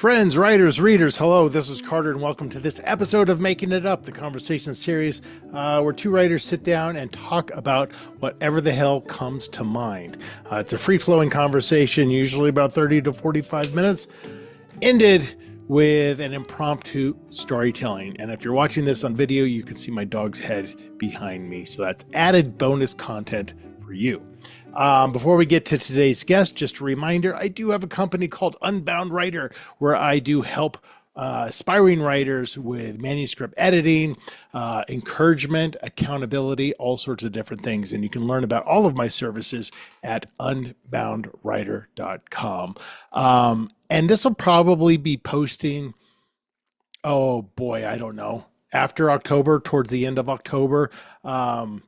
Friends, writers, readers, hello, this is Carter and welcome to this episode of Making It Up, the conversation series where two writers sit down and talk about whatever the hell comes to mind. It's a free-flowing conversation, usually about 30 to 45 minutes, ended with an impromptu storytelling. And if you're watching this on video, you can see my dog's head behind me. So that's added bonus content for you. Before we get to today's guest, just a reminder, I do have a company called Unbound Writer where I do help aspiring writers with manuscript editing, encouragement, accountability, all sorts of different things. And you can learn about all of my services at unboundwriter.com. And this will probably be posting, oh boy, I don't know, after October, towards the end of October. But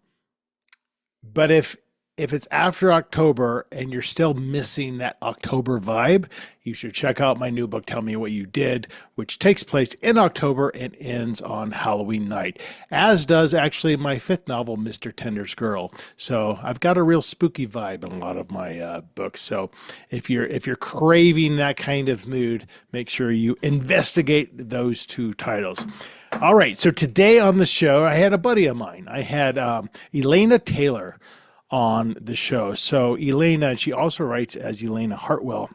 if it's after October and you're still missing that October vibe, you should check out my new book, Tell Me What You Did, which takes place in October and ends on Halloween night, as does actually my fifth novel, Mr. Tender's Girl. So I've got a real spooky vibe in a lot of my books. So if you're craving that kind of mood, make sure you investigate those two titles. All right, so today on the show, I had a buddy of mine. I had Elena Taylor on the show. So Elena, she also writes as Elena Hartwell.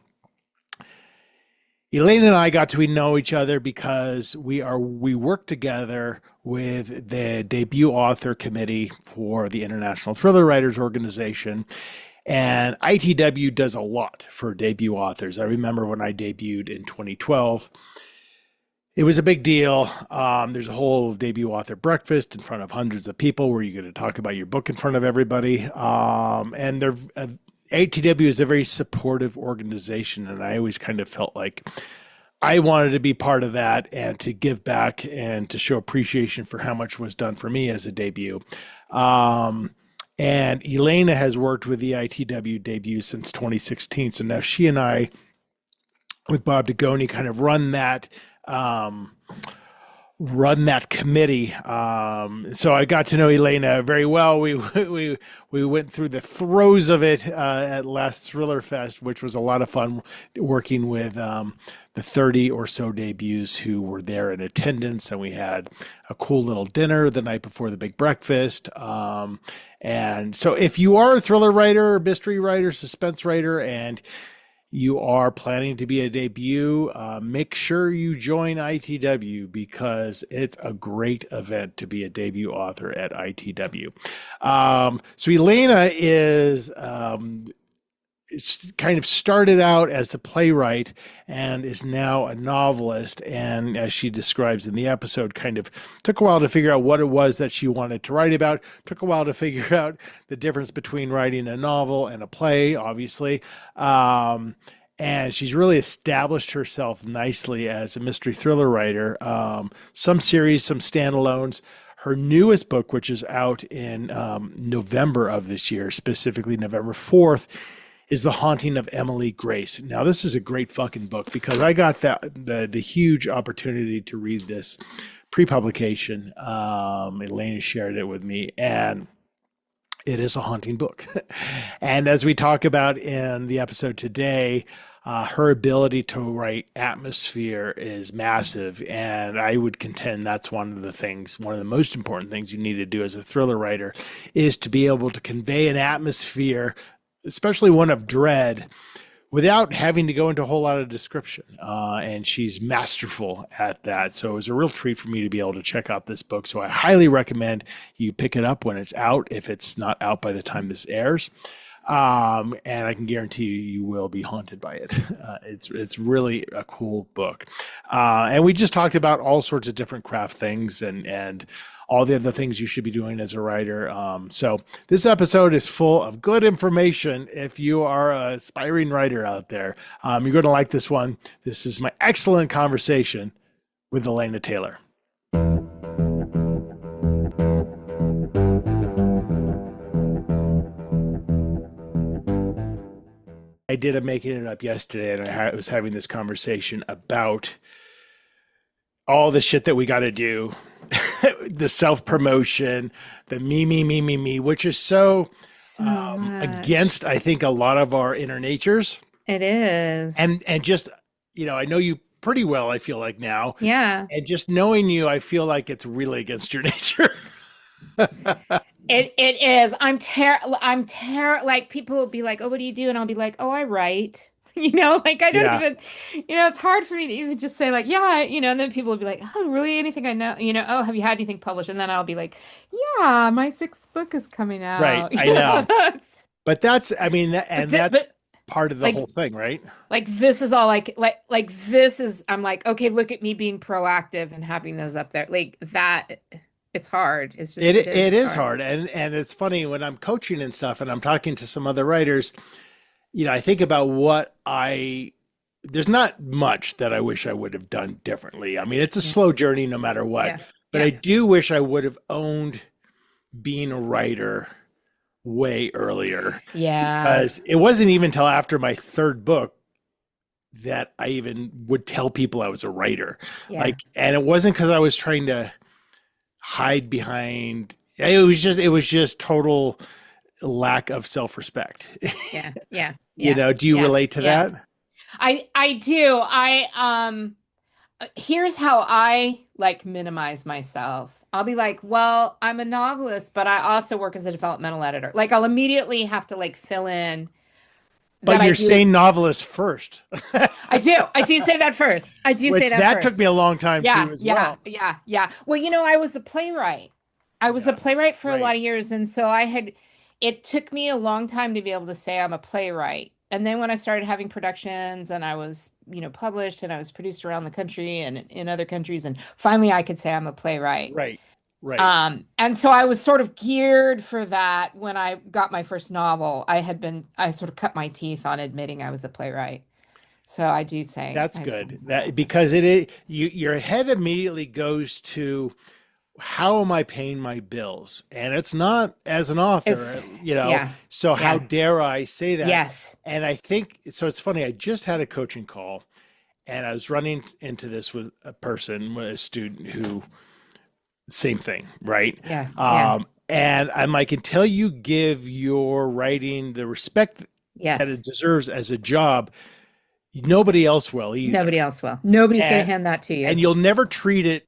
Elena and I got to know each other because we work together with the debut author committee for the International Thriller Writers Organization. And ITW does a lot for debut authors. I remember when I debuted in 2012, it was a big deal. There's a whole debut author breakfast in front of hundreds of people where you're going to talk about your book in front of everybody. And ATW is a very supportive organization, and I always kind of felt like I wanted to be part of that and to give back and to show appreciation for how much was done for me as a debut. And Elena has worked with the ITW debut since 2016. So now she and I, with Bob Degoni, kind of run that committee. So I got to know Elena very well. We went through the throes of it at last Thriller Fest, which was a lot of fun working with the 30 or so debuts who were there in attendance. And we had a cool little dinner the night before the big breakfast. And so if you are a thriller writer, mystery writer, suspense writer, and you are planning to be a debut, make sure you join ITW because it's a great event to be a debut author at ITW. So Elena is kind of started out as a playwright and is now a novelist. And as she describes in the episode, kind of took a while to figure out what it was that she wanted to write about, took a while to figure out the difference between writing a novel and a play, obviously. And she's really established herself nicely as a mystery thriller writer. Some series, some standalones. Her newest book, which is out in November of this year, specifically November 4th, is The Haunting of Emily Grace. Now, this is a great fucking book because I got the huge opportunity to read this pre-publication. Elena shared it with me, and it is a haunting book. And as we talk about in the episode today, her ability to write atmosphere is massive. And I would contend that's one of the most important things you need to do as a thriller writer is to be able to convey an atmosphere, especially one of dread, without having to go into a whole lot of description. And she's masterful at that. So it was a real treat for me to be able to check out this book. So I highly recommend you pick it up when it's out, if it's not out by the time this airs. And I can guarantee you will be haunted by it. It's really a cool book. And we just talked about all sorts of different craft things and all the other things you should be doing as a writer. So this episode is full of good information. If you are an aspiring writer out there, you're going to like this one. This is my excellent conversation with Elena Taylor. I did a Making It Up yesterday, and I was having this conversation about all the shit that we got to do, the self-promotion, the me, which is so against, I think, a lot of our inner natures. It is. And just, I know you pretty well, I feel like now. Yeah. And just knowing you, I feel like it's really against your nature. It is. Like people will be like, "Oh, what do you do?" And I'll be like, "Oh, I write." Like I don't Yeah. even, it's hard for me to even just say like, "Yeah," and then people will be like, "Oh, really? Anything I know?" "Oh, have you had anything published?" And then I'll be like, "Yeah, my sixth book is coming Right. out." I know. That's, But that's, I mean, but that's but part of the like whole thing, right? this is all like this is I'm like, okay, look at me being proactive and having those up there. Like that, it's hard. It It's is hard. hard. And it's funny when I'm coaching and stuff and I'm talking to some other writers, I think about there's not much that I wish I would have done differently. I mean, it's a Yeah. slow journey no matter what, Yeah. but I Yeah. do wish I would have owned being a writer way earlier, Yeah. because it wasn't even until after my third book that I even would tell people I was a writer. Yeah. And it wasn't because I was trying to hide behind, it was just total lack of self-respect. Yeah. Yeah. Yeah. Do you Yeah. relate to Yeah. that? I do. Here's how I like minimize myself. I'll be like, well, I'm a novelist, but I also work as a developmental editor. Like I'll immediately have to like fill in that But I you're do. saying novelist first. I do. I do say that first. I do say Which that that took first. me a long time Yeah, too as yeah, well. yeah, yeah. Well, I was a playwright. I was a Yeah. playwright for a Right. lot of years, and so it took me a long time to be able to say I'm a playwright. And then when I started having productions and I was, published and I was produced around the country and in other countries, and finally I could say I'm a playwright. Right. Right. And so I was sort of geared for that when I got my first novel. I had sort of cut my teeth on admitting I was a playwright. So I do say, That's good. That because your head immediately goes to, how am I paying my bills? And it's not as an it's, author, yeah, so how yeah, dare I say that? yes. And I think so. It's funny. I just had a coaching call and I was running into this with a student who, same thing, right? Yeah, yeah, And I'm like, until you give your writing the respect that yes. it deserves as a job, nobody else will either. Nobody else will. Nobody's going to And hand that to you. and you'll never treat it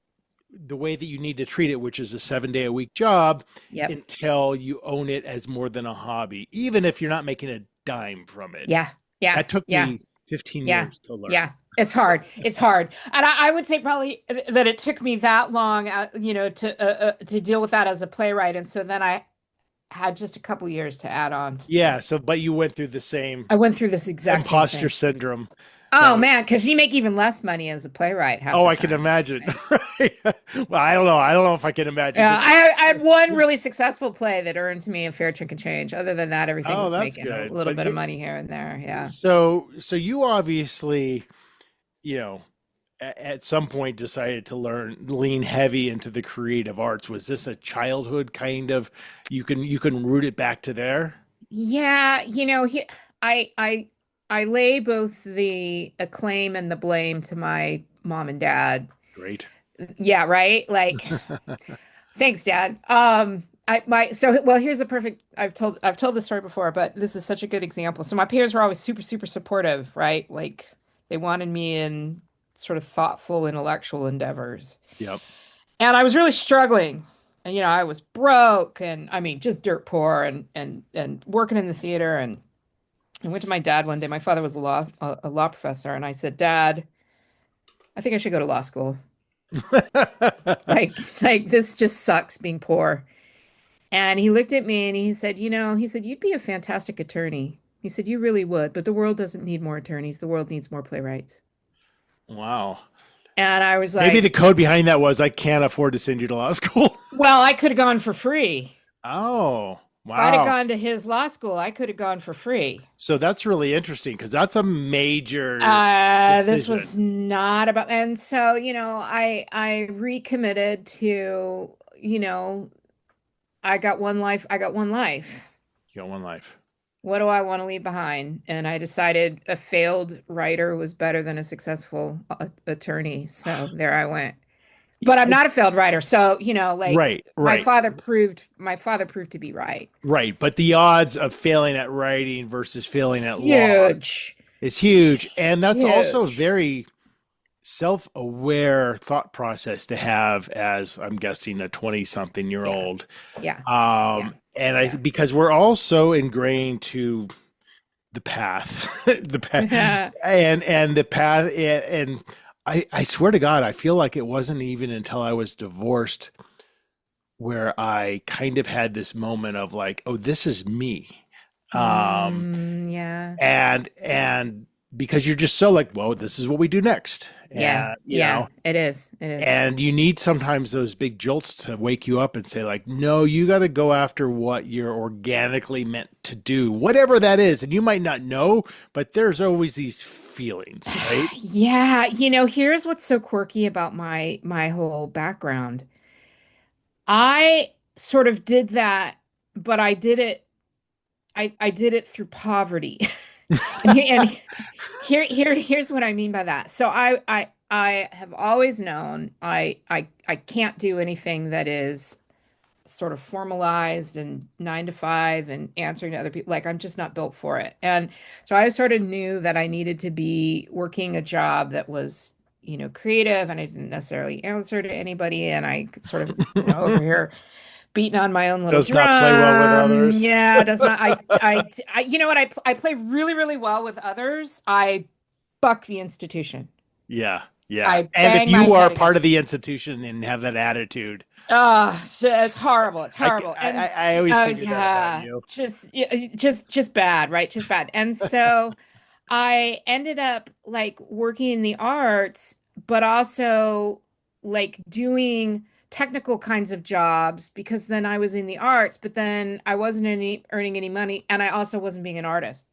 the way that you need to treat it, which is a 7-day a week job, Yep. until you own it as more than a hobby, even if you're not making a dime from it. Yeah, yeah, That took yeah, me 15 yeah, years to learn. yeah. It's hard. It's hard. And I would say probably that it took me that long, to deal with that as a playwright. And so then I had just a couple years to add on. Yeah. So, but you went through the same I went through this exact same imposter thing. syndrome. Oh That man, because you make even less money as a playwright half Oh, the I can time. imagine. Right? Right. Well, I don't know. I don't know if I can imagine. Yeah, I had one really successful play that earned me a fair chunk of change. Other than that, everything Oh, was that's making a good. little But bit of money here and there. Yeah. so you obviously, you know, at some point decided to lean heavy into the creative arts. Was this a childhood kind of, you can root it back to there? Yeah, I I I lay both the acclaim and the blame to my mom and dad. Great. Yeah, right? Like, thanks, Dad. I my so well, here's a perfect I've told this story before, but this is such a good example. So my parents were always super, super supportive, right? Like they wanted me in sort of thoughtful intellectual endeavors. Yep. And I was really struggling. And I was broke and I mean just dirt poor and working in the theater and I went to my dad one day. My father was a law professor, and I said, "Dad, I think I should go to law school. Like this just sucks being poor." And he looked at me and he said, "You'd be a fantastic attorney." He said, "You really would, but the world doesn't need more attorneys. The world needs more playwrights." Wow. And I was Maybe like, the code behind that was, I can't afford to send you to law school. "Well, I could have gone for free. Oh, If I'd have wow. gone to his law school, I could have gone for free." So that's really interesting because that's a major This was decision. not about, and so, I recommitted to, I got one life. I got one life. You got one life. What do I want to leave behind? And I decided a failed writer was better than a successful attorney. So there I went. But I'm not a failed writer. So, like Right, right, my father proved to be right. right. But the odds of failing at writing versus failing at law Huge. is huge. And that's also Huge. very self-aware thought process to have as, I'm guessing, a 20-something year Yeah. old. Yeah. Yeah. And Yeah. because we're all so ingrained to the path, the path, Yeah. and the path, and I swear to God, I feel like it wasn't even until I was divorced where I kind of had this moment of like, oh, this is me. Um, Yeah. and because you're just so like, well, this is what we do next. Yeah. And, Yeah. It is. It is. and you need sometimes those big jolts to wake you up and say like, no, you got to go after what you're organically meant to do, whatever that is. And you might not know, but there's always these feelings, right? Yeah. Here's what's so quirky about my whole background. I sort of did that, but I did it through poverty. And here's what I mean by that. So I have always known I can't do anything that is sort of formalized and 9 to 5 and answering to other people. Like I'm just not built for it. And so I sort of knew that I needed to be working a job that was, creative, and I didn't necessarily answer to anybody. And I could sort of, over here beating on my own little Does not play well with drum. others. Yeah, does not. You know what? I play really, really well with others. I buck the institution. Yeah. Yeah. I And if bang my you are head part against. of the institution and have that attitude, Oh, it's horrible. It's horrible. And I always figured that about yeah, you. just bad, right? Just bad. And so I ended up like working in the arts, but also like doing technical kinds of jobs because then I was in the arts, but then I wasn't earning any money, and I also wasn't being an artist.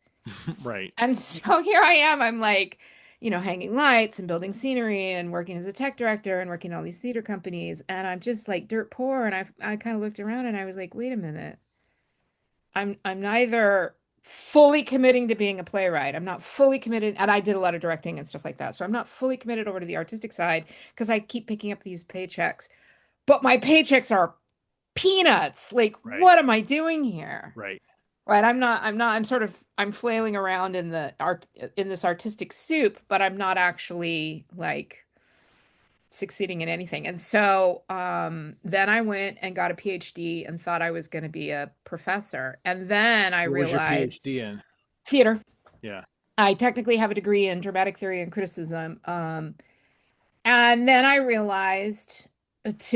Right. And so here I am. I'm like, hanging lights and building scenery and working as a tech director and working in all these theater companies. And I'm just like dirt poor. And I kind of looked around and I was like, wait a minute. I'm neither fully committing to being a playwright. I'm not fully committed. And I did a lot of directing and stuff like that. So I'm not fully committed over to the artistic side because I keep picking up these paychecks. But my paychecks are peanuts. Like, Right. what am I doing here? Right. Right. I'm flailing around in the art in this artistic soup, but I'm not actually like succeeding in anything. And so then I went and got a PhD and thought I was going to be a professor. And then I What was your realized PhD in? theater. Yeah. I technically have a degree in dramatic theory and criticism. And then I realized,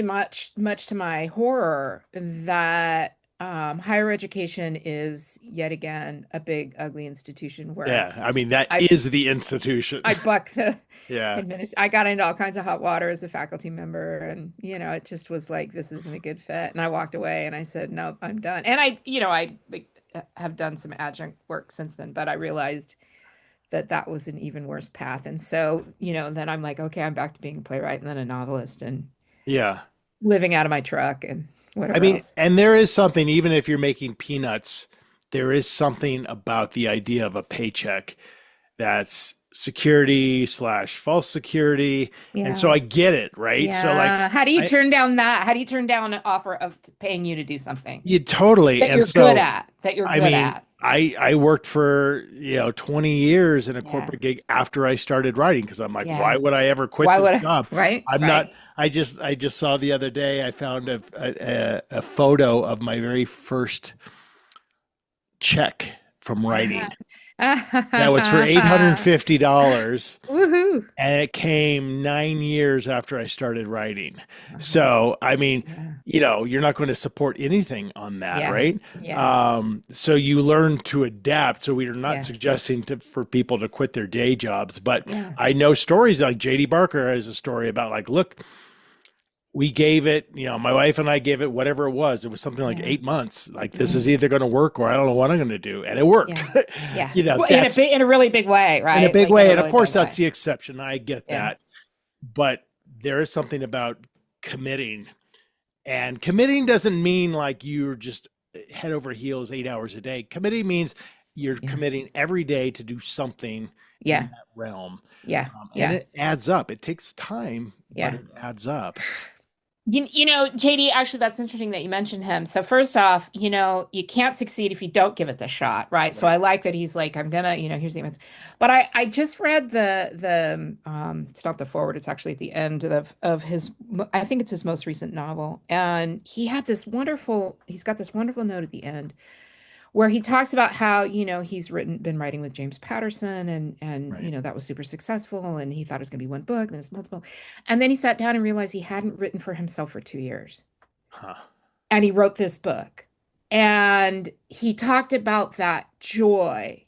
much to my horror, that higher education is yet again a big, ugly institution where Yeah. I mean, that I is the institution. I buck the Yeah. I got into all kinds of hot water as a faculty member, and it just was like this isn't a good fit. And I walked away and I said, nope, I'm done. And I have done some adjunct work since then, but I realized that was an even worse path. And so, then I'm like, okay, I'm back to being a playwright and then a novelist and Yeah. living out of my truck and I whatever mean, else. and there is something, even if you're making peanuts, there is something about the idea of a paycheck that's security slash false security. And so Yeah. I get it, right? So like Yeah. How do you I turn down that? How do you turn down an offer of paying you to do something you totally. that And you're good so at, that you're I good mean, at? I worked for, 20 years in a Yeah. corporate gig after I started writing because I'm like, why Yeah. would I ever quit Why this would I? job? Right? I'm not, Right? I just saw the other day, I found a photo of my very first check from writing that was for $850, Woohoo. and it came 9 years after I started writing. Uh-huh. So, I mean, Yeah. you're not going to support anything on that, Yeah. right? Yeah. So you learn to adapt. So we are not Yeah. suggesting for people to quit their day jobs, but Yeah. I know stories like JD Barker has a story about like, look, we gave it, my wife and I gave it whatever it was. It was something like Yeah. 8 months. Like this Yeah. is either going to work or I don't know what I'm going to do. And it worked. Yeah. Yeah. Well, That's in a really big way, in a right? big Like in way. a And of really course, big that's way. the exception. I get Yeah. that. But there is something about committing. And committing doesn't mean like you're just head over heels 8 hours a day. Committing means you're Yeah. committing every day to do something in Yeah. that realm. Yeah. And Yeah. it adds up. It takes time, but Yeah. it adds up. JD, actually, that's interesting that you mentioned him. So first off, you can't succeed if you don't give it the shot, right? So Right. I like that he's like, I'm gonna, here's the events. But I just read it's not the forward, it's actually at the end of his, I think it's his most recent novel. And he's got this wonderful note at the end where he talks about how, he's been writing with James Patterson and Right. that was super successful and he thought it was going to be one book, then it's multiple. And then he sat down and realized he hadn't written for himself for 2 years. Huh. And he wrote this book. And he talked about that joy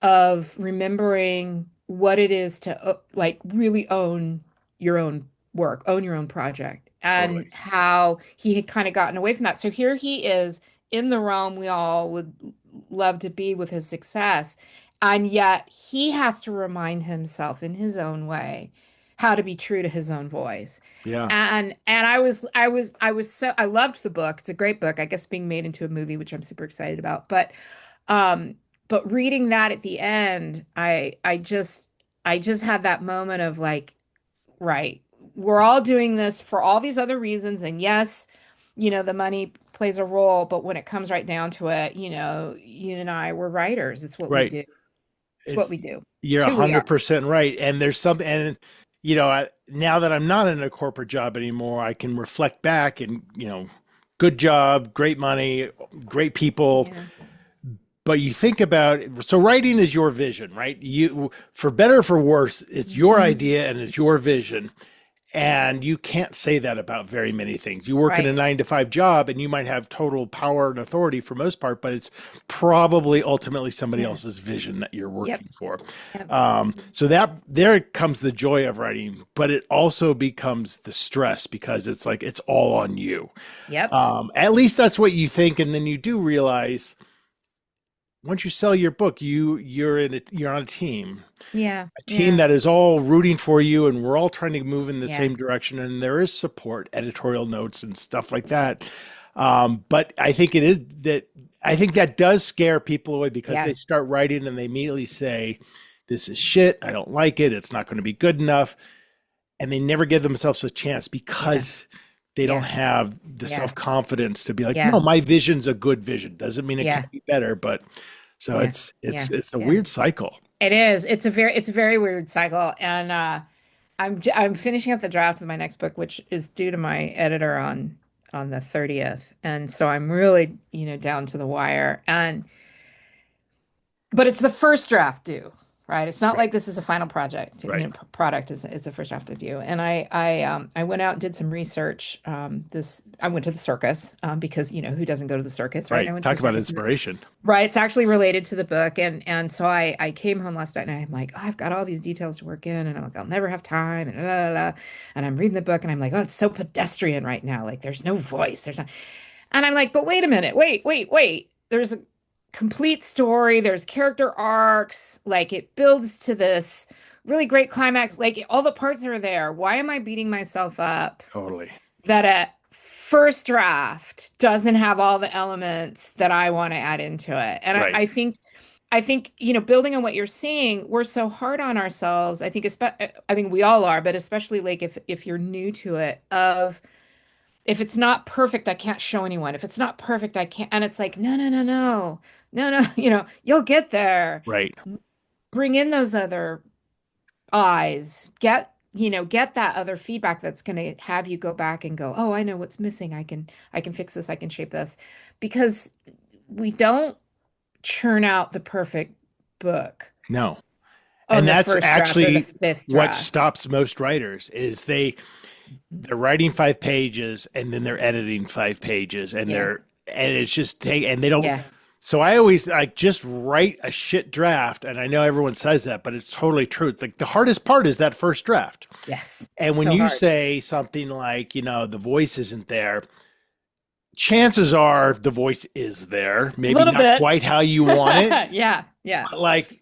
of remembering what it is to like really own your own work, own your own project, Totally. and how he had kind of gotten away from that. So here he is in the realm we all would love to be with his success, and yet he has to remind himself in his own way how to be true to his own voice. Yeah. And I loved the book. It's a great book. I guess being made into a movie, which I'm super excited about. Um, but reading that at the end, I just had that moment of like, right, we're all doing this for all these other reasons, and yes, the money plays a role, but when it comes right down to it, you and I, we're writers. It's what we Right. do. It's what It's we do. You're It's who we are. 100% right. And there's something, and now that I'm not in a corporate job anymore, I can reflect back and, good job, great money, great people. Yeah. But you think about it, so writing is your vision, right? You, for better or for worse, it's your Mhm. idea and it's your vision. And you can't say that about very many things. You work in a Right. 9 to 5 job and you might have total power and authority for most part, but it's probably ultimately somebody Yeah. else's vision that you're Yep. working for. Yep. So that there comes the joy of writing, but it also becomes the stress because it's like it's all on you. Yep. At least that's what you think, and then you do realize once you sell your book, you're on a team, Yeah. a team Yeah. that is all rooting for you, and we're all trying to move in the Yeah. same direction. And there is support, editorial notes, and stuff like that. But I think that does scare people away because they Yeah. start writing and they immediately say, "This is shit. I don't like it. It's not going to be good enough," and they never give themselves a chance Yeah. because they don't Yeah. have the Yeah. self-confidence to be like, Yeah. no, my vision's a good vision. Doesn't mean it Yeah. can't be better, but so Yeah. it's Yeah. it's it's a Yeah. weird cycle. It is. It's a very weird cycle. And I'm finishing up the draft of my next book, which is due to my editor on the 30th. And so I'm really, down to the wire. But it's the first draft due, right? It's not Right. like this is a final project. Right. Product is the first draft due. And I went out and did some research. This I went to the circus because who doesn't go to the circus, right? And I Right. went to the Talk about circus. inspiration. Right, it's actually related to the book, and so I came home last night and I'm like, oh, I've got all these details to work in, and I'm like, I'll never have time, and blah, blah, blah. And I'm reading the book, and I'm like, oh, it's so pedestrian right now, like there's no voice, there's not, and I'm like, but wait a minute, wait, there's a complete story, there's character arcs, like it builds to this really great climax, like all the parts are there. Why am I beating myself up Totally. that a first draft doesn't have all the elements that I want to add into it. And I, Right. I think, building on what you're saying, we're so hard on ourselves. I think we all are, but especially like if you're new to it, of if it's not perfect, I can't show anyone. If it's not perfect, I can't. And it's like, no, no, no, no, no, no, you'll get there. Right. Bring in those other eyes, get that other feedback that's going to have you go back and go, oh, I know what's missing, I can fix this, I can shape this, because we don't churn out the perfect book No. on And the that's first draft or the actually fifth what draft. stops most writers is they're writing 5 pages and then they're editing 5 pages Yeah, and it's just and they don't. yeah, So I always like just write a shit draft, and I know everyone says that, but it's totally true. Like the hardest part is that first draft. yes, And when so you hard. say something like, the voice isn't there, chances are the voice is there. A Maybe little not bit. quite how you want it, Yeah, yeah, but like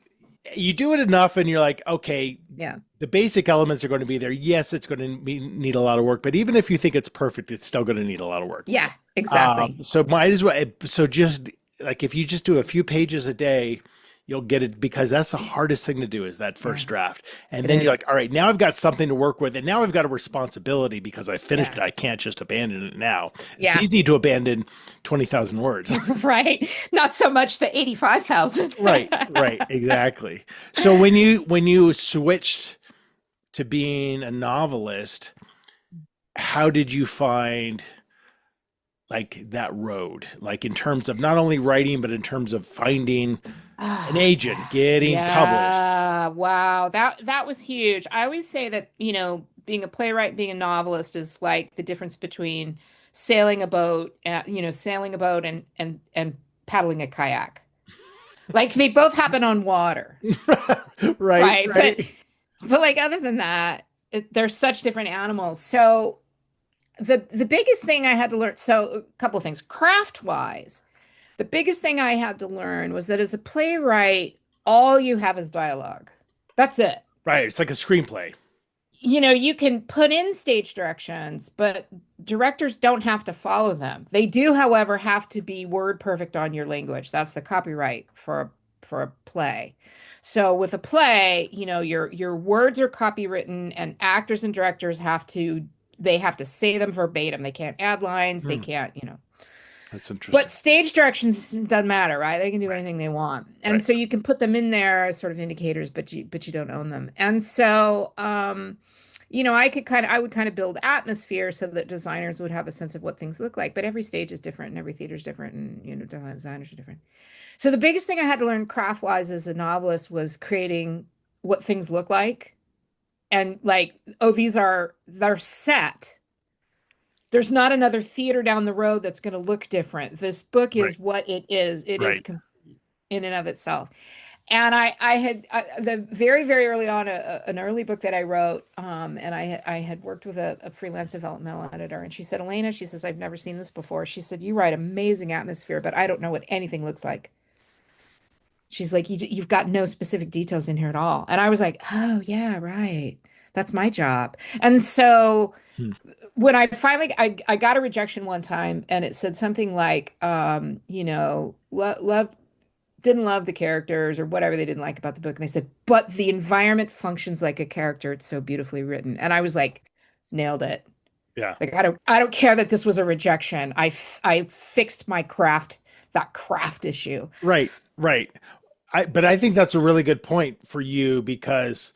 you do it enough and you're like, okay, yeah, the basic elements are going to be there. Yes, it's going to need a lot of work, but even if you think it's perfect, it's still going to need a lot of work. yeah, exactly. So might as well. So just like if you just do a few pages a day, you'll get it, because that's the hardest thing to do, is that Yeah, first draft. And it then you're is. like, all right, now I've got something to work with, and now I've got a responsibility because I finished Yeah. it. I can't just abandon it now. It's Yeah. easy to abandon 20,000 words. Right. Not so much the 85,000. Right, exactly. So when you switched to being a novelist, how did you find like that road, like in terms of not only writing, but in terms of finding an Ah, agent, yeah. getting published? Yeah. Wow. That was huge. I always say that, being a playwright, being a novelist is like the difference between sailing a boat and paddling a kayak. Like they both happen on water, Right, right? But right. but like other than that, they're such different animals. So the biggest thing I had to learn, so a couple of things, craft wise, the biggest thing I had to learn was that as a playwright, all you have is dialogue. That's it. Right. It's like a screenplay. You can put in stage directions, but directors don't have to follow them. They do, however, have to be word perfect on your language. That's the copyright for a play. So with a play, your words are copywritten, and actors and directors have to say them verbatim. They can't add lines. They Hmm, can't. that's But interesting. stage directions doesn't matter, right? They can do anything they want. And Right. so you can put them in there as sort of indicators, but you don't own them. And so I would kind of build atmosphere so that designers would have a sense of what things look like. But every stage is different and every theater is different, and designers are different. So the biggest thing I had to learn craft-wise as a novelist was creating what things look like. And like, oh, they're set. There's not another theater down the road that's going to look different. This book Right. is what it is. It is Right. complete in and of itself. And the very, very early on, an early book that I wrote, and I had worked with a freelance developmental editor, and she said, Elena, she says, I've never seen this before. She said, you write amazing atmosphere, but I don't know what anything looks like. She's like, you've got no specific details in here at all. And I was like, oh, yeah, right. That's my job. And so Hmm. when I got a rejection one time, and it said something like, love didn't love the characters or whatever they didn't like about the book. And they said, but the environment functions like a character. It's so beautifully written. And I was like, nailed it. Yeah. Like, I don't care that this was a rejection. I fixed that craft issue. Right. Right. But I think that's a really good point for you, because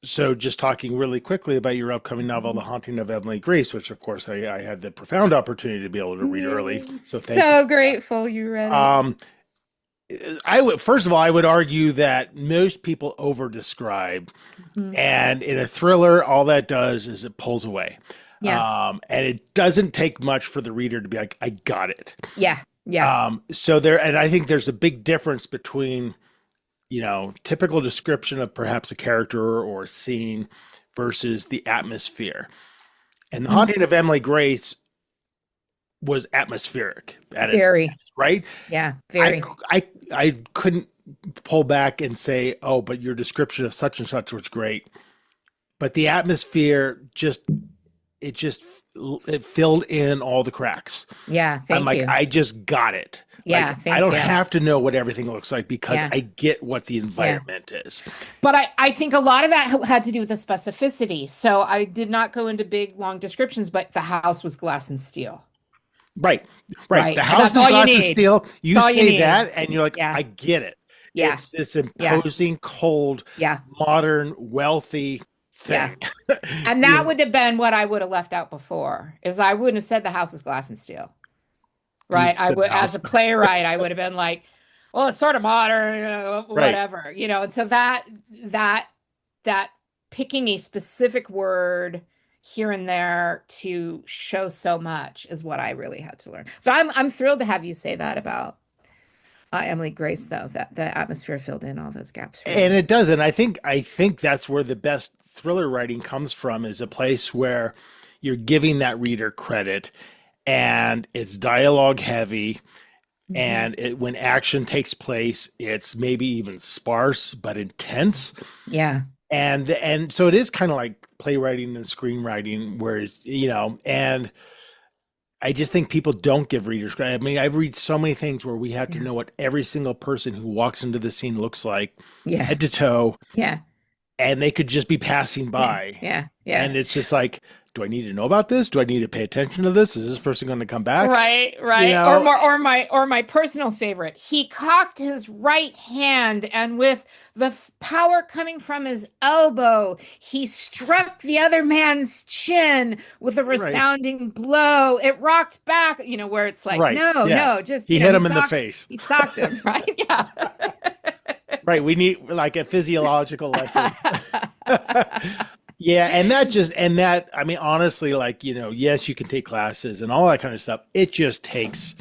so just talking really quickly about your upcoming novel, The Haunting of Emily Grace, which of course I had the profound opportunity to be able to read early. Yay. So thank you. So grateful you read it. Um, I would, first of all, I would argue that most people over describe, Mhm. and in a thriller, all that does is it pulls away. Yeah. And it doesn't take much for the reader to be like, I got it. Yeah. Yeah. So there, and I think there's a big difference between, typical description of perhaps a character or a scene versus the atmosphere. And The Mhm. Haunting of Emily Grace was atmospheric at its Very. best, right? Yeah. I, Very. I couldn't pull back and say, oh, but your description of such and such was great. But the atmosphere just it filled in all the cracks. Yeah. I'm Thank like, you. I just got it. Yeah. Like, I Thank don't you. have to know what everything looks like because Yeah. I get what the Yeah. environment is. But I think a lot of that had to do with the specificity. So I did not go into big, long descriptions, but the house was glass and steel. Right. Right. Right. The And house that's is all you glass and need. steel. That's You all you say need. that and you're like, Yeah. I get it. Yeah. It's this Yeah. imposing, cold, Yeah. modern, wealthy Yeah. thing. And You that know, would have been what I would have left out before, is I wouldn't have said the house is glass and steel. you Right. I said would, the as house. a playwright, I would have been like, well, it's sort of modern, Right. whatever, and so that picking a specific word here and there to show so much is what I really had to learn. So I'm thrilled to have you say that about Emily Grace, though, that the atmosphere filled in all those gaps for And you. it does. And I think that's where the best thriller writing comes from, is a place where you're giving that reader credit, and it's dialogue heavy, Mhm. and when action takes place, it's maybe even sparse but intense. Yeah. And so it is kind of like playwriting and screenwriting, where and I just think people don't give readers credit. I mean, I've read so many things where we have to Yeah. know what every single person who walks into the scene looks like, Yeah. head to toe, Yeah. and they could just be passing Yeah. by. Yeah. Yeah. And it's just like, do I need to know about this? Do I need to pay attention to this? Is this person going to come back? Right, You right. know, Or my personal favorite. He cocked his right hand and with the power coming from his elbow, he struck the other man's chin with a right, resounding blow. It rocked back, where it's like, right. no, Yeah. no, just, He hit him in the face. he socked him, right? Yeah. Right. We need like a physiological lesson. Yeah, I mean, honestly, like, yes, you can take classes and all that kind of stuff. It just takes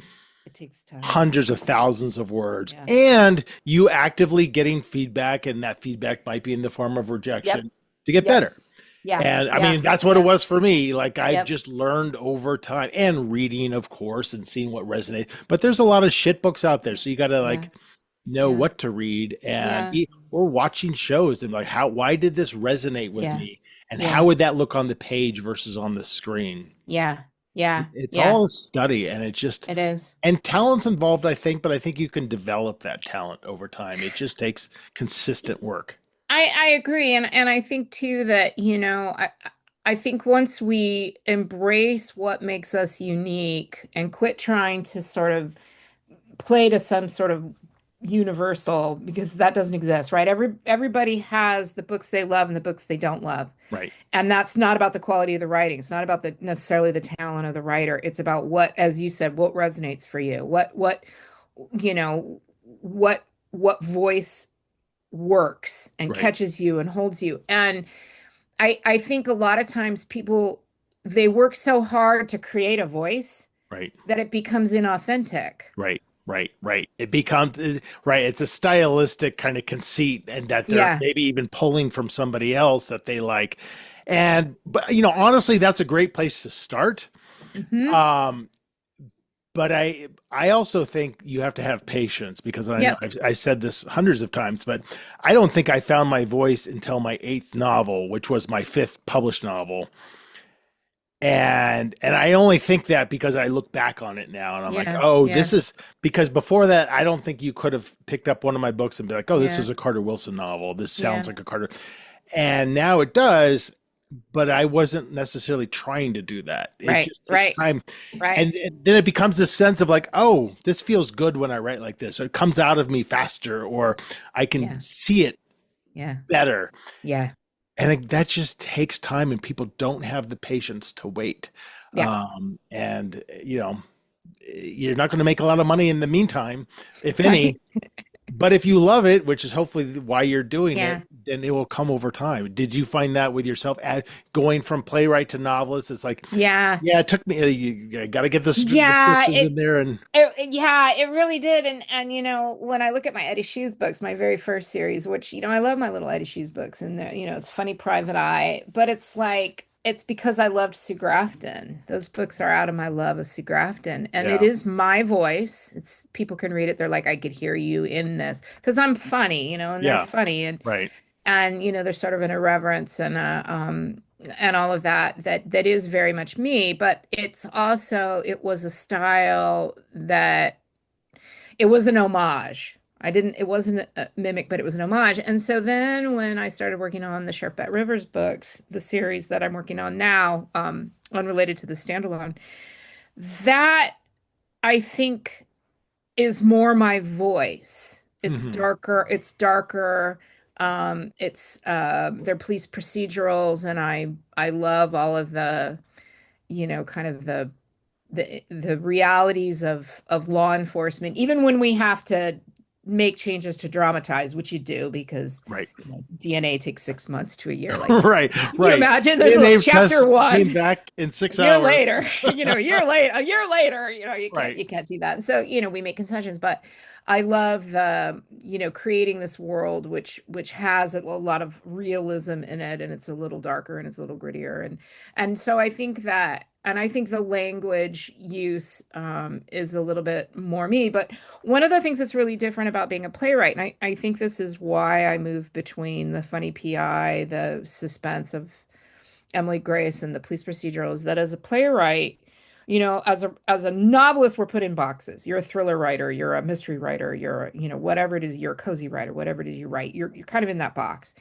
It takes time. hundreds of thousands of words Yeah. and you actively getting feedback, and that feedback might be in the form of Yep. rejection to get Yep. better. Yeah. And I Yeah. mean, that's what it Yeah. was for me. Like I Yep. just learned over time and reading, of course, and seeing what resonates. But there's a lot of shit books out there. So you got to Yeah. like know Yeah. what to read and Yeah. or watching shows and like why did this resonate with Yeah. me? And how Yeah. would that look on the page versus on the screen? Yeah. Yeah. It's Yeah. all a study, and it's just It is. and talent's involved, I think, but I think you can develop that talent over time. It just takes consistent work. I agree, and I think too that I think once we embrace what makes us unique and quit trying to sort of play to some sort of universal, because that doesn't exist, right? Everybody has the books they love and the books they don't love, Right. and that's not about the quality of the writing. It's not about the necessarily the talent of the writer. It's about what, as you said, what resonates for you. You know what what voice works and Right. catches you and holds you. And I think a lot of times people, they work so hard to create a voice Right. that it becomes inauthentic. Right. Right. Right. It becomes right. It's a stylistic kind of conceit, and that they're Yeah. maybe even pulling from somebody else that they like. And but honestly, that's a great place to start. Hmm. Um, but I also think you have to have patience, because I know Yep. I've said this hundreds of times, but I don't think I found my voice until my eighth novel, which was my fifth published novel. And I only think that because I look back on it now and I'm like, Yeah. oh, Yeah. this is because before that, I don't think you could have picked up one of my books and be like, oh, this Yeah. is a Carter Wilson novel. This Yeah. sounds like a Carter. And now it does, but I wasn't necessarily trying to do that. Right. It's Right. time. Right. And then it becomes this sense of like, oh, this feels good when I write like this. So it comes out of me faster, or I can Yeah. see it Yeah. better. Yeah. And that just takes time, and people don't have the patience to wait. Yeah. And you're not going to make a lot of money in the meantime, if Right. any. But if you love it, which is hopefully why you're doing Yeah. it, then it will come over time. Did you find that with yourself, going from playwright to novelist? It's like, Yeah. yeah, it took me. You got to get the Yeah. descriptions in there, and Yeah, it really did. And when I look at my Eddie Shoes books, my very first series, which I love my little Eddie Shoes books, and it's Funny Private Eye, but it's like it's because I loved Sue Grafton. Those books are out of my love of Sue Grafton, and it yeah, is my voice. It's people can read it. They're like, I could hear you in this because I'm funny, and they're yeah, funny, right, and there's sort of an irreverence and all of that is very much me, but it was a style that it was an homage. It wasn't a mimic, but it was an homage. And so then when I started working on the Sharp Bet Rivers books, the series that I'm working on now, unrelated to the standalone, that I think is more my voice. It's hmm darker, it's they're police procedurals, and I love all of the, kind of the realities of law enforcement, even when we have to make changes to dramatize, which you do because right, DNA takes 6 months to a year. Like, right, can you right. imagine? There's a DNA little test chapter came one. back in 6 Year hours. later, a year later, Right. you can't do that. And so, we make concessions, but I love the, creating this world which has a lot of realism in it, and it's a little darker and it's a little grittier. And so I think that, and I think the language use is a little bit more me. But one of the things that's really different about being a playwright, and I think this is why I move between the funny PI, the suspense of Emily Grace, and the police procedural, is that as a playwright, as a novelist, we're put in boxes. You're a thriller writer, you're a mystery writer, whatever it is, you're a cozy writer, whatever it is you write, you're kind of in that box.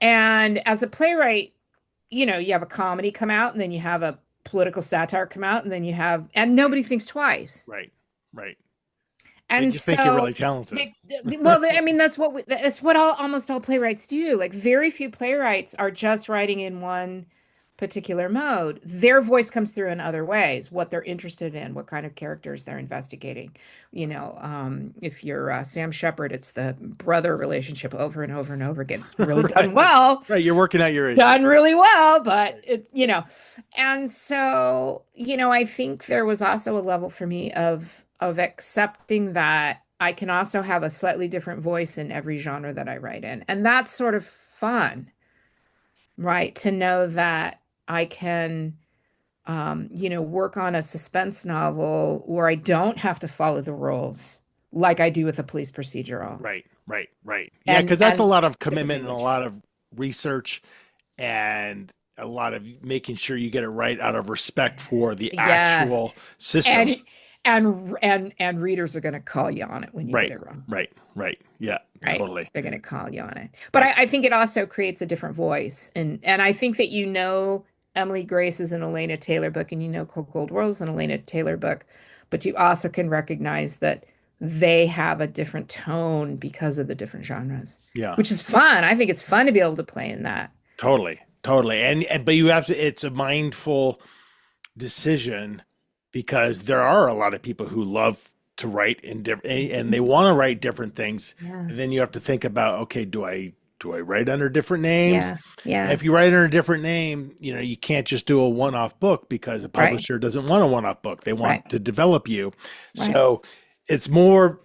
And as a playwright, you have a comedy come out, and then you have a political satire come out, and nobody thinks twice. Right. Right. They And just think you're so, really talented. I mean, that's what almost all playwrights do. Like, very few playwrights are just writing in one particular mode. Their voice comes through in other ways, what they're interested in, what kind of characters they're investigating. If you're Sam Shepard, it's the brother relationship over and over and over again. It's really done well. Right. You're working out your issue. Done really well, but and so, I think there was also a level for me of accepting that I can also have a slightly different voice in every genre that I write in. And that's sort of fun, right? To know that I can, work on a suspense novel where I don't have to follow the rules like I do with a police procedural. Right, right, right. Yeah, because that's a lot of commitment and a lot of research and a lot of making sure you get it right out of respect for the actual system. And readers are going to call you on it when you get it wrong. Right. Yeah, totally. They're going to call you on it. But I think it also creates a different voice. And I think that Emily Grace is an Elena Taylor book, and Cold Cold World is an Elena Taylor book, but you also can recognize that they have a different tone because of the different genres. Yeah. Which is fun. I think it's fun to be able to play in that. Totally. But you have to, it's a mindful decision, because there are a lot of people who love to write in different, and they want to write different things. Yeah. And then you have to think about, okay, do I write under different names? Yeah. And if you write under a different name, you can't just do a one-off book, because a publisher doesn't want a one-off book. They want to develop you. Right. So it's more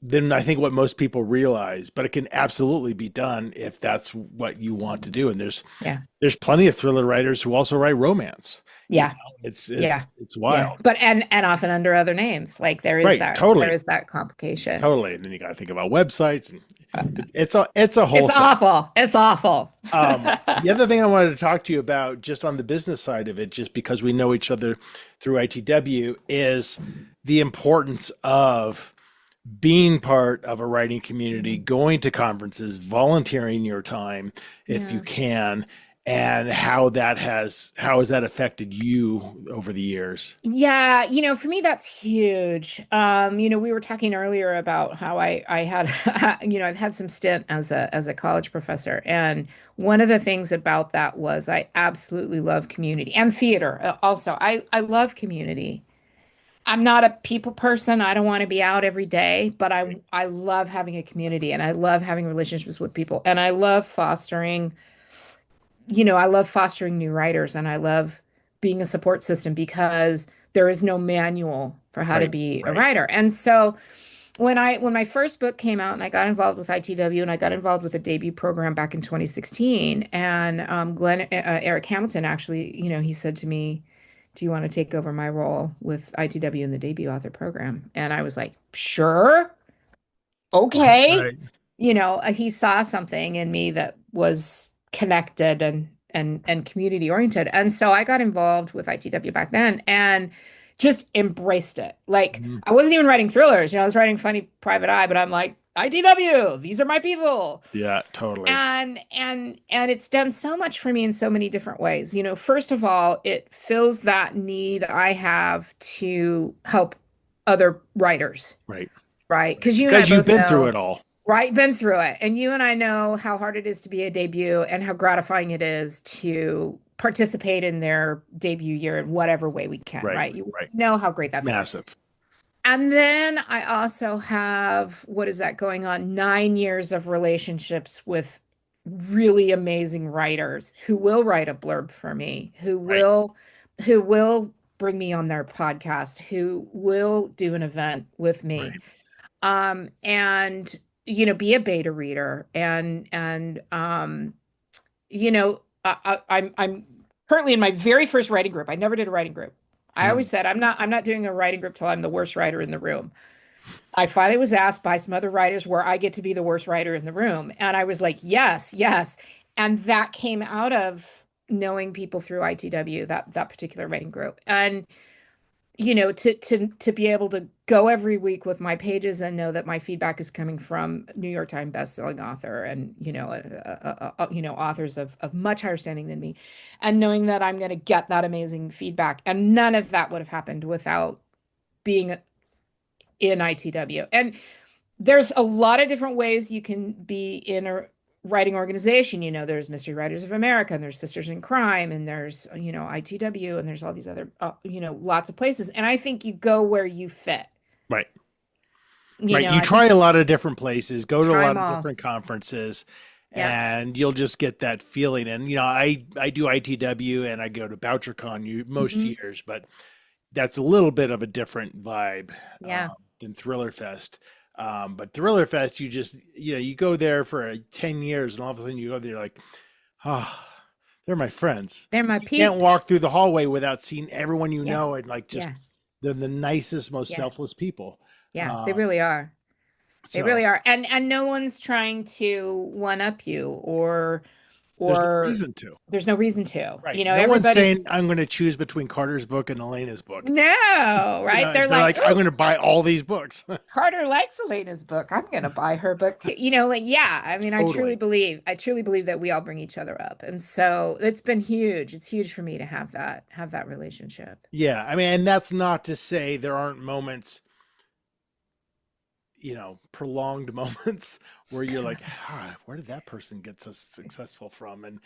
than I think what most people realize, but it can absolutely be done if that's what you want to do. And there's plenty of thriller writers who also write romance. Yeah. It's wild. Yeah. But and often under other names. Like there is there is that complication. Totally. And then you got to think about websites, and it's a whole It's awful. It's awful. The other thing I wanted to talk to you about, just on the business side of it, just because we know each other through ITW, is the importance of being part of a writing community, going to conferences, volunteering your time if you can, and how has that affected you over the years? Yeah, for me, that's huge. We were talking earlier about how I had, I've had some stint as a college professor. And one of the things about that was I absolutely love community and theater. Also, I love community. I'm not a people person. I don't want to be out every day, but I love having a community, and I love having relationships with people, and I love fostering new writers, and I love being a support system, because there is no manual for how to be a writer. And so when my first book came out, and I got involved with ITW, and I got involved with a debut program back in 2016, and Eric Hamilton actually, he said to me, "Do you want to take over my role with ITW in the debut author program?" And I was like, "Sure. Okay." Right. He saw something in me that was connected and community oriented. And so I got involved with ITW back then and just embraced it. Like, I wasn't even writing thrillers, I was writing Funny Private Eye, but I'm like, ITW, these are my people. Yeah, totally. And it's done so much for me in so many different ways. First of all, it fills that need I have to help other writers. Right. Right. Because you've been through it all. Right, been through it. And you and I know how hard it is to be a debut, and how gratifying it is to participate in their debut year in whatever way we can, right? You know how great that feels. Massive. And then I also have, what is that going on? 9 years of relationships with really amazing writers who will write a blurb for me, who will bring me on their podcast, who will do an event with me. And be a beta reader, and I'm currently in my very first writing group. I never did a writing group. I always said I'm not doing a writing group till I'm the worst writer in the room. I finally was asked by some other writers where I get to be the worst writer in the room, and I was like, yes, and that came out of knowing people through ITW, that particular writing group. And to be able to go every week with my pages and know that my feedback is coming from New York Times bestselling author and authors of much higher standing than me, and knowing that I'm going to get that amazing feedback, and none of that would have happened without being in ITW. And there's a lot of different ways you can be in a writing organization. There's Mystery Writers of America, and there's Sisters in Crime, and there's, ITW, and there's all these other, lots of places. And I think you go where you fit. Right. Right. You try a lot of different places, go to a lot of all. different conferences, Yeah. and you'll just get that feeling. And, I do ITW and I go to BoucherCon most years, but that's a little bit of a different vibe than Thriller Fest. But Thriller Fest, you just, you go there for 10 years and all of a sudden you go there like, they're my friends. They're my peeps. You can't walk through the hallway without seeing everyone know, and like just they're the nicest, most selfless people. Yeah, they really are. They really are. And no one's trying to one up you or there's no reason to. There's no reason to. Right. No one's saying I'm going to choose between Carter's book and Elena's book. No, right? They're like, I'm going to buy all these books. Carter likes Elena's book. I'm going to buy her book too. I mean, totally. I truly believe that we all bring each other up. And so it's been huge. It's huge for me to have that relationship. Yeah. I mean, and that's not to say there aren't moments, prolonged moments where you're like, where did that person get so successful from? And,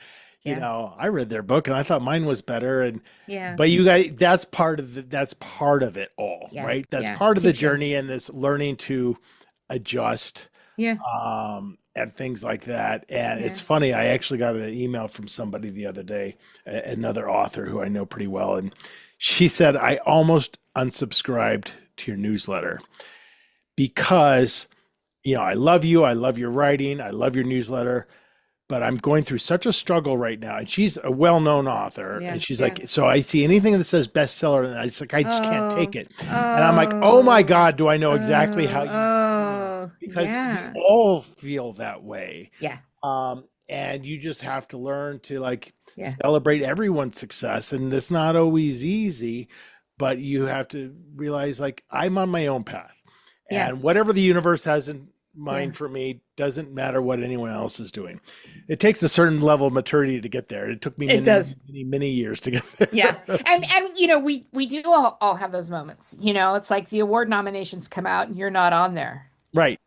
I read their book and I thought mine was better. And, but you guys, that's part of it all, right? That's part of the journey and this learning to adjust, and things like that. And it's funny. I actually got an email from somebody the other day, another author who I know pretty well. And she said, I almost unsubscribed to your newsletter because, I love you. I love your writing. I love your newsletter, but I'm going through such a struggle right now. And she's a well-known author. And she's like, so I see anything that says bestseller and I just can't take it. And I'm like, oh my God, do I know exactly how you feel? Because we all feel that way. Yeah. And you just have to learn to celebrate everyone's success. And it's not always easy, but you have to realize I'm on my own path. And whatever the universe has in mind for me doesn't matter what anyone else is doing. It takes a certain level of maturity to get there. It took me many years to get there. Yeah. And we do all have those moments. It's like the award nominations come out and you're not on there. Right.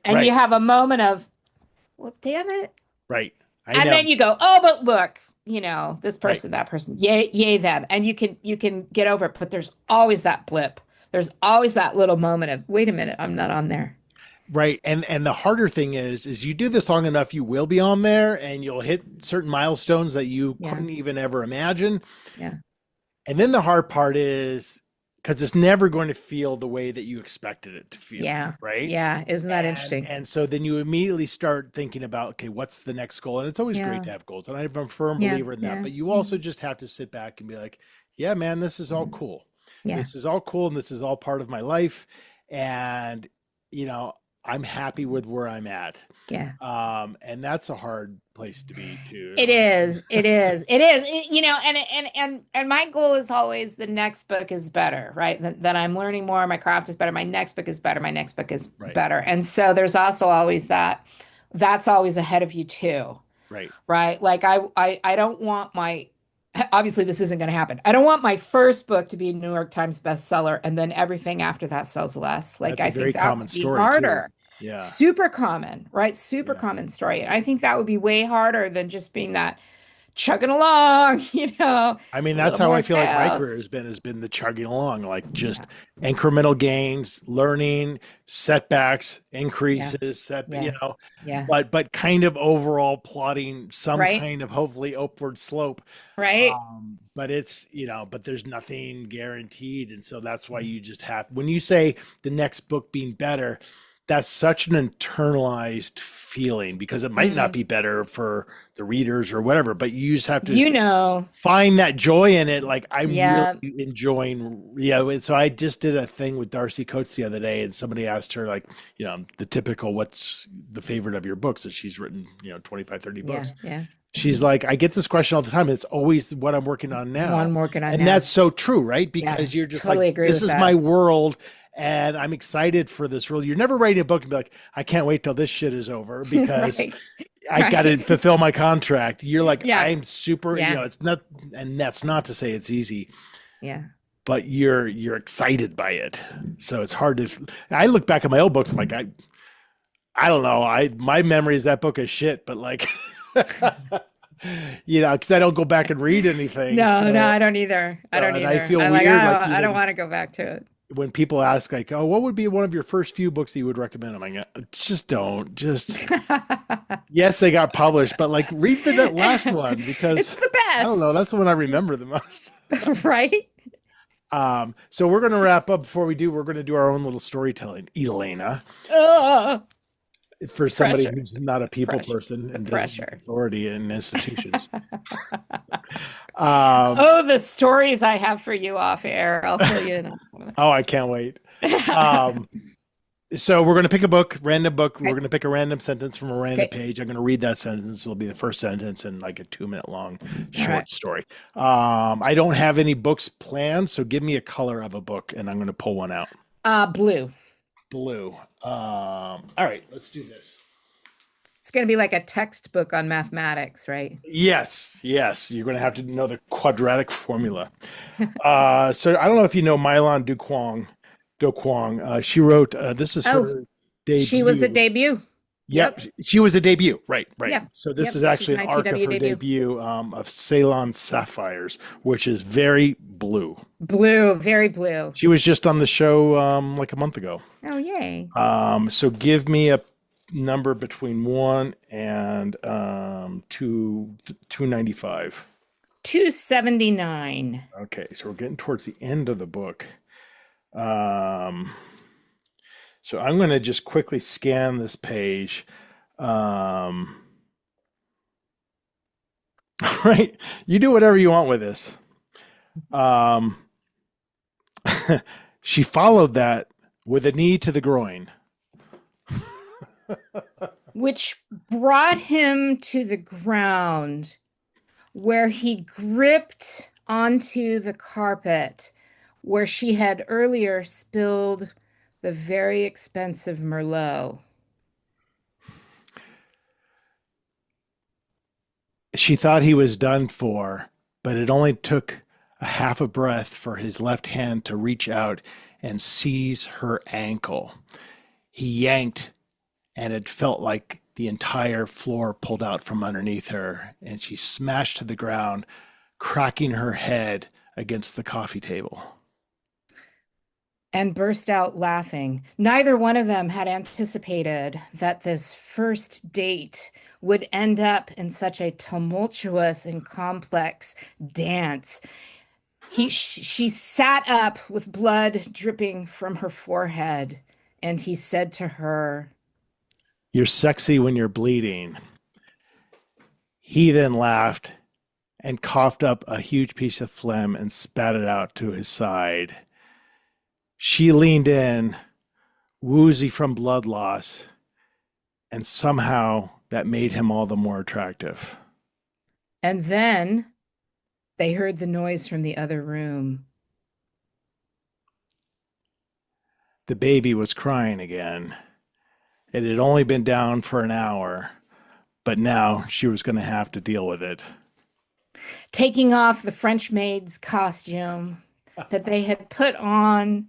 And you have a moment of, well, damn it. Right. And then you go, oh, but look, this person, that person, yay them. And you can get over it, but there's always that blip. There's always that little moment of, wait a minute, I'm not on there. Right. And the harder thing is you do this long enough, you will be on there and you'll hit certain milestones that you couldn't even ever imagine. Yeah. And then the hard part is because it's never going to feel the way that you expected it to feel. Yeah. Right. Yeah. Isn't that interesting? And so then you immediately start thinking about, okay, what's the next goal? And it's always great to have goals. And I'm a firm believer in that, but you also just have to sit back and be like, yeah, man, this is all cool. Yeah. This is all cool. And this is all part of my life. And, I'm happy with where I'm at. Yeah. And that's a hard place to be too. It is. And my goal is always the next book is better, right? That I'm learning more. My craft is better. My next book is better. My next book is better. And so there's also always that's always ahead of you too. Right. Right. Like I don't want obviously this isn't going to happen. I don't want my first book to be a New York Times bestseller and then everything after that sells less. That's a very common story harder. Too. Yeah. Super common, right? Super common story. And I think that would be way harder than just being that chugging along, I mean, that's how I feel like my career has been the chugging along, like just incremental gains, learning, setbacks, increases, but kind of overall plotting some kind of hopefully upward slope. Right. But it's, but there's nothing guaranteed. And so that's why you just when you say the next book being better, that's such an internalized feeling because it might not be better for the readers or whatever, but you just have to, find that joy in it. Like I'm really enjoying, So I just did a thing with Darcy Coates the other day and somebody asked her the typical, what's the favorite of your books? And she's written, 25, 30 books. Yeah. She's like, I get this question all the time. It's always what I'm working on What now. I'm working on And now. that's so true, right? Yeah, Because you're just totally like, agree this with is that. my world and I'm excited for this world. You're never writing a book and be like, I can't wait till this shit is over because Right. I got to Right. fulfill my contract. You're like, Yeah. I'm super, Yeah. it's not, and that's not to say it's easy, Yeah. but you're excited by it. So it's hard to, I look back at my old books. I'm like, I don't know. My memory is that book is shit, but like, because I don't go back and read anything. No, no, So, I don't either. I don't and I either. feel I like weird, like I don't even want to go back to it. when people ask, like, "Oh, what would be one of your first few books that you would recommend?" I'm like, just don't. Just yes, they got published, but like read that last one It's because the I don't know. That's best. the one I remember the most. Right? So we're gonna wrap up. Before we do, we're gonna do our own little storytelling. Elena, Oh, for somebody pressure, who's not a people pressure, person and doesn't have pressure. authority in institutions. Um, Oh, the stories I have for you off air. I'll fill you in on some of oh, I can't wait. them. Um, so we're going to pick a book, random book. We're Okay. going to pick a random sentence from a random Okay. page. I'm going to read that sentence. It'll be the first sentence in like a 2-minute long All short right. story. I don't have any books planned, so give me a color of a book and I'm going to pull one out. Blue. Blue. All right, let's do this. It's going to be like a textbook on mathematics, right? Yes, yes. You're going to have to know the quadratic formula. So I don't know if you know Mailan Duquan. She wrote, this is Oh, her she was a debut. debut. Yep, Yep. she was a debut. Right, right. Yep. So this Yep. is She's actually an an arc of ITW her debut. debut of Ceylon Sapphires, which is very blue. Blue, very blue. She was just on the show like a month ago. Oh, yay. So give me a number between 1 and 295. 279. Okay, so we're getting towards the end of the book. So I'm going to just quickly scan this page. All right, you do whatever you want with this. She followed that with a knee to the groin. Which brought him to the ground where he gripped onto the carpet where she had earlier spilled the very expensive Merlot. She thought he was done for, but it only took a half a breath for his left hand to reach out and seize her ankle. He yanked, and it felt like the entire floor pulled out from underneath her, and she smashed to the ground, cracking her head against the coffee table. And burst out laughing. Neither one of them had anticipated that this first date would end up in such a tumultuous and complex dance. She sat up with blood dripping from her forehead, and he said to her, "You're sexy when you're bleeding." He then laughed and coughed up a huge piece of phlegm and spat it out to his side. She leaned in, woozy from blood loss, and somehow that made him all the more attractive. and then they heard the noise from the other room. The baby was crying again. It had only been down for an hour, but now she was going to have to deal with it. Taking off the French maid's costume that they had put on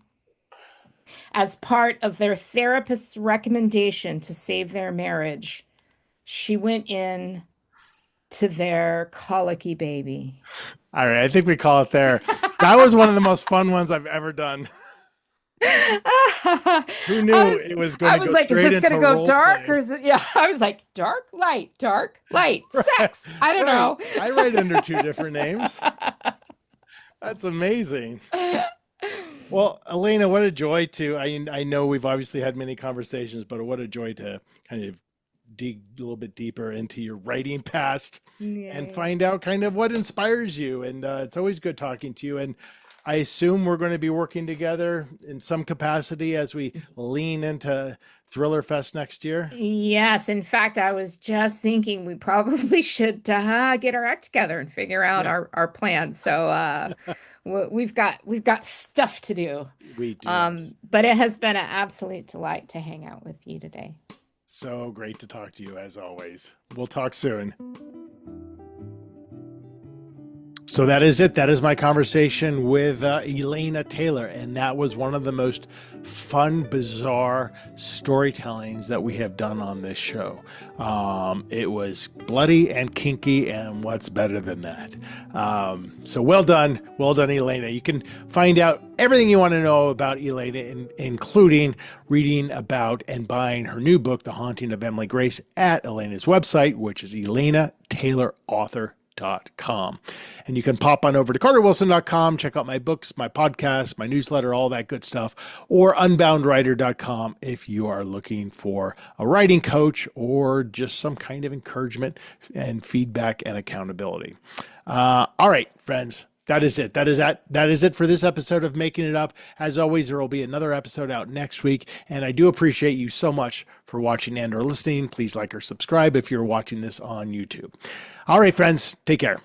as part of their therapist's recommendation to save their marriage, she went in to their colicky baby. All right, I think we call it there. That was one of the most fun ones I've ever done. Who knew it was going to go like, is straight this going to into go role dark play? or is it? Yeah, I was like, dark, light, sex. I don't know. I write under 2 different names. That's amazing. Well, Elena, what a joy to, I know we've obviously had many conversations, but what a joy to kind of dig a little bit deeper into your writing past and Yay. find out kind of what inspires you. And it's always good talking to you. And I assume we're going to be working together in some capacity as we lean into Thriller Fest next year. Yes, in fact, I was just thinking we probably should get our act together and figure out Yeah, our plan. So we've got stuff to do. we do have. But it has been an absolute delight to hang out with you today. So great to talk to you as always. We'll talk soon. So that is it. That is my conversation with Elena Taylor. And that was one of the most fun, bizarre storytellings that we have done on this show. It was bloody and kinky, and what's better than that? So well done. Well done, Elena. You can find out everything you want to know about Elena, including reading about and buying her new book, The Haunting of Emily Grace, at Elena's website, which is ElenaTaylorAuthor.com. And you can pop on over to carterwilson.com, check out my books, my podcast, my newsletter, all that good stuff, or unboundwriter.com if you are looking for a writing coach or just some kind of encouragement and feedback and accountability. All right, friends. That is it. That is it for this episode of Making It Up. As always, there will be another episode out next week, and I do appreciate you so much for watching and or listening. Please like or subscribe if you're watching this on YouTube. All right, friends, take care.